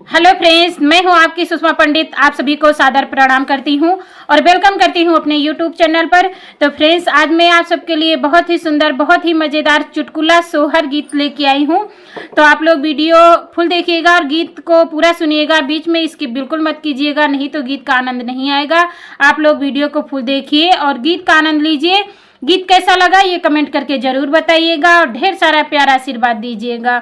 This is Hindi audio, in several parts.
हेलो फ्रेंड्स, मैं हूं आपकी सुषमा पंडित। आप सभी को सादर प्रणाम करती हूं और वेलकम करती हूं अपने यूट्यूब चैनल पर। तो फ्रेंड्स, आज मैं आप सबके लिए बहुत ही सुंदर, बहुत ही मज़ेदार चुटकुला सोहर गीत लेके आई हूं। तो आप लोग वीडियो फुल देखिएगा और गीत को पूरा सुनिएगा, बीच में स्किप बिल्कुल मत कीजिएगा, नहीं तो गीत का आनंद नहीं आएगा। आप लोग वीडियो को फुल देखिए और गीत का आनंद लीजिए। गीत कैसा लगा ये कमेंट करके जरूर बताइएगा और ढेर सारा प्यारा आशीर्वाद दीजिएगा।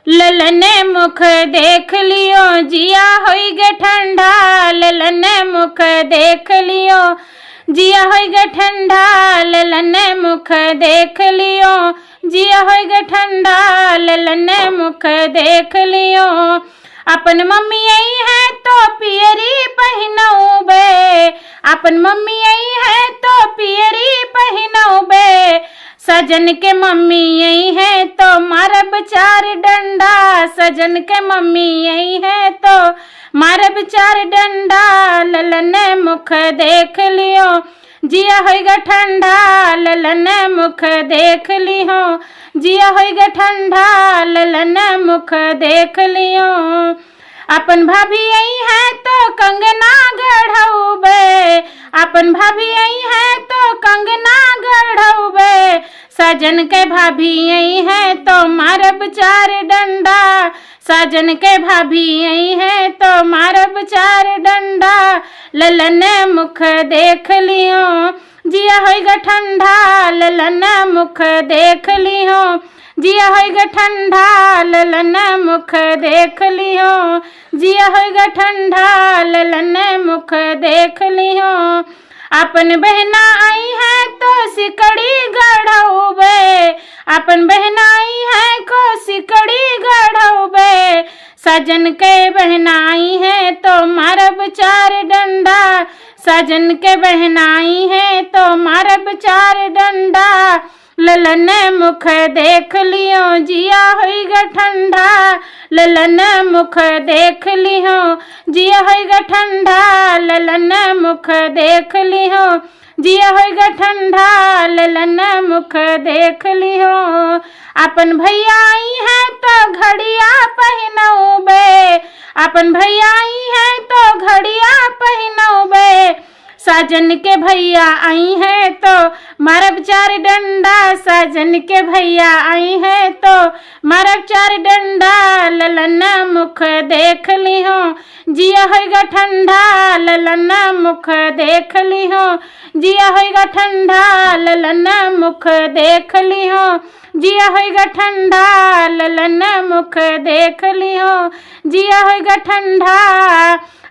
ललन मुख देख लियो जिया होई गे ठंडा, ललन मुख देख लियो जिया होई गे ठंडा, ललन मुख देख लियो जिया होई गे ठंडा, ललन मुख देख लियो। अपन मम्मी आई है तो पियरी पहिनौबे, अपन मम्मी आई है तो पियरी पहिनौबे, सजन के मम्मी आई है तो मारब चार डंडा, सजन के मम्मी आई है तो मारब चार डंडा, ललन मुख देख लियो जिया होइगा ठंडा, ललन मुख देख लियो जिया होइगा ठंडा, ललन मुख देख लियो। अपन भाभी आई है तो कंगना गढ़ौबे, अपन भाभी आई है तो कंगना गढ़ौबे, सजन के भाभी आई है तो मारब चार डंडा, सजन के भाभी आई है तो मारब चार डंडा, ललन मुख देख लियो जिया होइगा ठंडा, ललन मुख देख लियो जिया होइगा ठंडा, ललन मुख देख लियो जिया होइगा ठंडा, ललन मुख देख लियो। अपन बहना आई है तो सिकड़ी गढ़ौबे, अपन बहना आई है को सिकड़ी गढ़ौबे, सजन के बहना आई है तो मारब चार डंडा, सजन के बहना आई है तो मारब चार डंडा, ललन मुख देख लियो जिया होइगा ठंडा, ललन मुख देख लियो जिया होइगा ठंडा, ललन मुख देख लियो जिया होइगा ठंडा, ललन मुख देख लियो। अपन भैया आई है तो घड़िया पहिनौबे, अपन भैया आई है तो घड़िया पहिनौबे, सजन के भैया आई है तो मारब चार डंडा, सजन के भैया आई है तो मारब चार डंडा, ललन मुख देख लियो जिया होइगा ठंडा, ललन मुख देख लियो जिया होइगा ठंडा, ललन मुख देख लियो जिया होइगा ठंडा, ललन मुख देख लियो जिया होइगा ठंडा।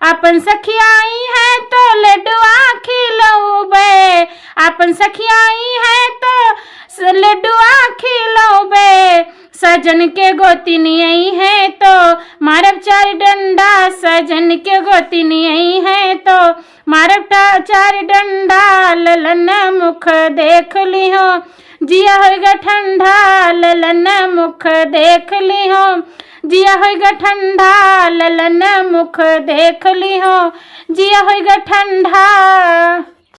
अपन सखिया आई है तो लड्डुआ खिलौबे, अपन सखिया आई है तो लड्डुआ खिलौबे, सजन के गोतिनी आई है तो मारब चार डंडा, सजन के गोतिनी आई है तो मारब चार डंडा, ललन मुख देख लियो जिया होइगा ठंडा, ललन मुख देख लियो जिया होइगा ठंडा, ललन मुख देख लियो जिया होइगा ठंडा।